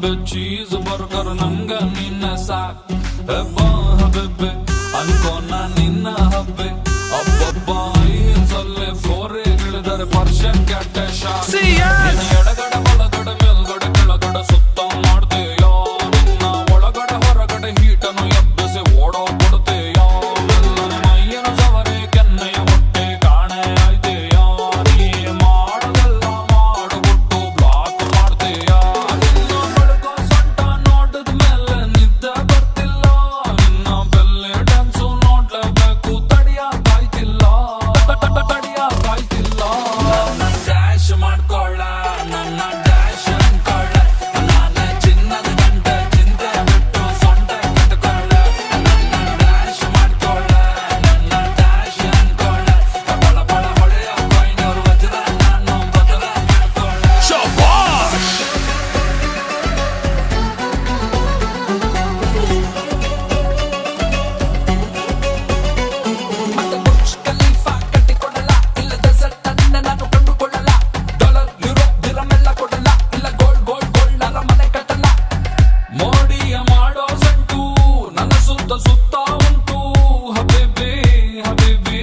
ದಬ್ಬೆ cheese burger ನಂಗ ನಿನ್ನ ಸಾಕ್ ಹಬ್ಬೆ ಅನ್ಕೋನ ನಿನ್ನ ಹಬ್ಬೆ ಅಬ್ಬಬ್ಬ ಐಸಲ್ಲೇ ಫೋರೆ ಇಳಿದರೆ ಪರ್ಷನ್ ಕೆಟ್ಟ ಶಾಕ್ ಎಡಗಡೆ ಬಲಗಡೆ ಮೇಲ್ಗಡೆ ಕೆಳಗಡೆ ಸುತ್ತ ಮಾಡ್ತೀಯೋ ನಿನ್ನ ಒಳಗಡೆ ಹೊರಗಡೆ ಹೀಟನ್ನು ಎಬ್ಬಿಸಿ ಓಡೋ ಬಿಡ್ತೀಯೋ ಮೈಯನ ಸವರೆ ಕೆನ್ನೆಯ ಮೊಟ್ಟೆ ಕಾಣೆ ಆಯ್ತೀಯೋ ನೀ ಮಾಡೋದೆಲ್ಲ ಮಾಡಿಬಿಟ್ಟು ಬ್ಲಾಕ್ ಮಾಡ್ತೀಯೋ ನಿನ್ನ ಬಳಿಕ ಸೊಂಟ ನೋಡಿದ ಮೇಲೆ ನಿದ್ದೆ ಬರ್ತಿಲ್ಲ ನಿನ್ನ ಬೆಲ್ಲೆ ಡ್ಯಾನ್ಸು ನೋಡ್ಲೇಬೇಕು ತಡಿಯಾಕಾಯ್ತಿಲ್ಲ ನನ್ನ ಡ್ಯಾಶ್ ಮಾಡ್ಕೊಳ್ಳ ನನ್ನ ಡ್ಯಾಶ್ ಅನ್ಕೊಳ್ಳ ನಾನೇ ಚಿನ್ನದ ಗಂಟೆ ಚಿಂತೆ ಬಿಟ್ಟು ಸೊಂಟೆ ಕಟ್ಕೊಳ್ಳ ನನ್ನ ಡ್ಯಾಶ್ ಮಾಡ್ಕೊಳ್ಳ ನನ್ನ ಡ್ಯಾಶ್ ಅನ್ಕೊಳ್ಳ ಬಳ ಬಳ ಹೊಳೆಯ ಕೊಯ್ನೂರು ವಜ್ರ ನಾನು ಬದಲ ಮಾಡ್ಕೊಳ್ಳ ಶಬಾಷ್ ಮತ್ತೆ ಬುರ್ಜ್ ಖಲೀಫಾ ಕಟ್ಟಿಕೊಳ್ಳಲ್ಲ ಇಲ್ಲ ಡೆಸರ್ಟ್ ಅನ್ನ ನಾನು ಕಂಡುಕೊಳ್ಳಲ್ಲ ಡಾಲರ್ ಯುರೋ ದಿರಮ್ ಎಲ್ಲ ಕೊಡಲ್ಲ ಇಲ್ಲ ಗೋಲ್ಡ್ ಅರಮನೆ ಕಟ್ಟಲ್ಲ ಮೋಡಿಯ ಮಾಡೋ ಸಂಟು ನನ್ನ ಸುತ್ತ ಸುತ್ತ ಉಂಟು ಹಬೀಬಿ ಹಬೀಬಿ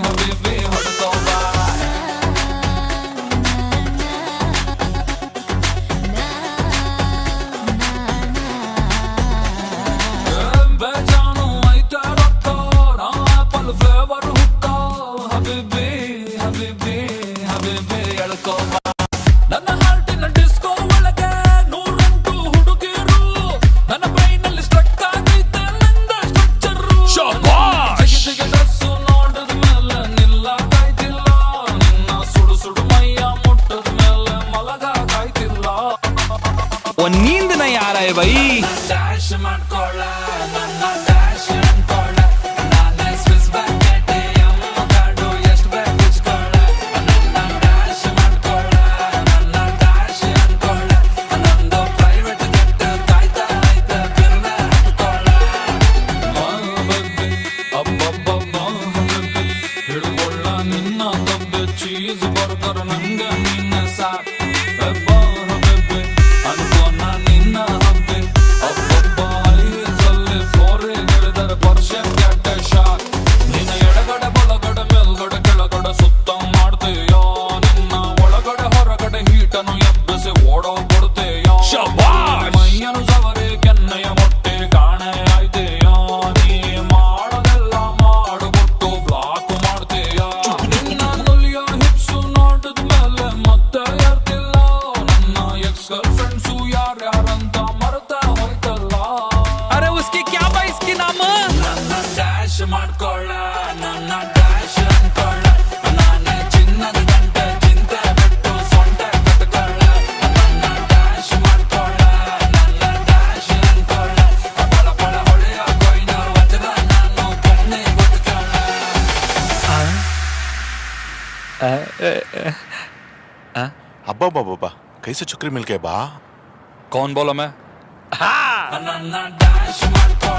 ಹಬೀಬಿ ಹೊಡ್ಕೋ ಬಾ ಬೇಜಾನು ಐತೆ ರೊಕ್ಕ ನಾ ಆಪಲ್ ಫ್ಲೇವರ್ ಹುಕ್ಕ ಹಬೀಬಿ ಹಬೀಬಿ ಹಬೀಬಿ ಎಳ್ಕೋ ಬಾ ನನ್ನ ಹಾರ್ಟಿನ ಡಿಸ್ಕೋ ಒಳಗೆ ನೂರೆಂಟು ಹುಡುಗಿರು ನನ್ನ ಬ್ರೈನಲ್ಲಿ ಸ್ಟ್ರಕ್ ಆಗೈತೆ ನಿಂದ ಸ್ಟ್ರಕ್ಚರು ಜಿಗೆ ಡ್ರೆಸ್ಸು ನೋಡಿದ ಮೇಲೆ ನಿಲ್ಲಕಾಯ್ತಿಲ್ಲ ನಿನ್ನ ಸುಡು ಸುಡು ಮೈಯ ಮುಟ್ಟದ ಮೇಲೆ ಮಲಗಾಕಾಯ್ತಿಲ್ಲ ಒಂದ್ ನೀಂದ್ ನೈ ಆ ರहा है भाई ಡ್ಯಾಶ್ ಮಾಡ್ಕೊಳ್ಳ ನನ್ನ ಡ್ಯಾಶ್ ಅನ್ಕೊಳ್ಳ ನಾನೇ ಸ್ವಿಸ್ ಬ್ಯಾಂಕ್ ATM ಕಾರ್ಡು ಎಷ್ಟು ಬೇಕು ಇಸ್ಕೊಳ್ಳ ನನ್ನ ಡ್ಯಾಶ್ ಮಾಡ್ಕೊಳ್ಳ ನನ್ನ ಡ್ಯಾಶ್ ಅನ್ಕೊಳ್ಳ ನಂದು ಪ್ರೈವೇಟ್ ಜೆಟ್ ಕಾಯ್ತಾ ಐತೆ ಬಿರ್ನೆ ಹತ್ಕೊಳ್ಳ ಅಬ್ಬಬ್ಬಬ್ಬ ಹಿಡ್ಕೊಳ್ಳ ನಿನ್ನ ದಬ್ಬೆ ಚೀಸ್ ಬರ್ಗರ್ ನಂಗ ನಿನ್ನ ಸಾಕ್ ಹಬ್ಬೆ ಅನ್ಕೋನ ನಿನ್ನ ಹಬ್ಬೆ ಅಬ್ಬಬ್ಬ ಐಸಲ್ಲಿ ಫೋರೆ ಇಳಿದರೆ ಪರ್ಷನ್ ಕೆಟ್ಟ ಶಾಕ್ ನಿನ್ನ ಎಡಗಡೆ ಬಲಗಡೆ ಮೇಲ್ಗಡೆ ಕೆಳಗಡೆ ಸುತ್ತ ಮಾಡ್ತೀಯೋ ನಿನ್ನ ಒಳಗಡೆ ಹೊರಗಡೆ ಹೀಟನ್ನು ಎಬ್ಬಿಸಿ ಓಡೋ ಬಿಡ್ತೀಯೋ ಮೈಯನು ಸವರೆ ಕೆನ್ನೆಯ ಮೊಟ್ಟೆ ಕಾಣೆ ಆಯ್ತೀಯೋ ನೀ ಮಾಡೋದೆಲ್ಲ ಮಾಡಿಬಿಟ್ಟು ಬ್ಲಾಕ್ ಮಾಡ್ತೀಯೋ ನಿನ್ನ ನುಲಿಯ ಹಿಪ್ಸು ನೋಡಿದ ಮೇಲೆ ಮತ್ತೆ ಇರ್ತಿಲ್ಲ ನನ್ನ ಎಕ್ಸ್ ಗರ್ಲ್ ಫ್ರೆಂಡ್ಸು ಯಾರ್ಯಾರಂತ ಮರೆತ ಹೋಯ್ತಲ್ಲ अरे उसकी क्या भाई इसकी नाम ನನ್ನ ಡ್ಯಾಶ್ ಮಾಡ್ಕೊಳ್ಳ ನನ್ನ ಡ್ಯಾಶ್ ಅನ್ಕೊಳ್ಳ ನಾನೇ ಚಿನ್ನದ ಗಂಟೆ ಚಿಂತೆ ಬಿಟ್ಟು ಸೊಂಟೆ ಕಟ್ಕೊಳ್ಳ ನನ್ನ ಡ್ಯಾಶ್ ಮಾಡ್ಕೊಳ್ಳ ನನ್ನ ಡ್ಯಾಶ್ ಅನ್ಕೊಳ್ಳ ಬಳ ಬಳ ಹೊಳೆಯ ಕೊಯ್ನೂರು ವಜ್ರ ನಾನು ಕಣ್ಣೆ ಬಿಟ್ಕೊಳ್ಳ अब्बा कैसे चुकरी मिल गए बा कौन बोला मैं ನನ್ನ ಡ್ಯಾಶ್ ಮಾಡ್ಕೊಳ್ಳ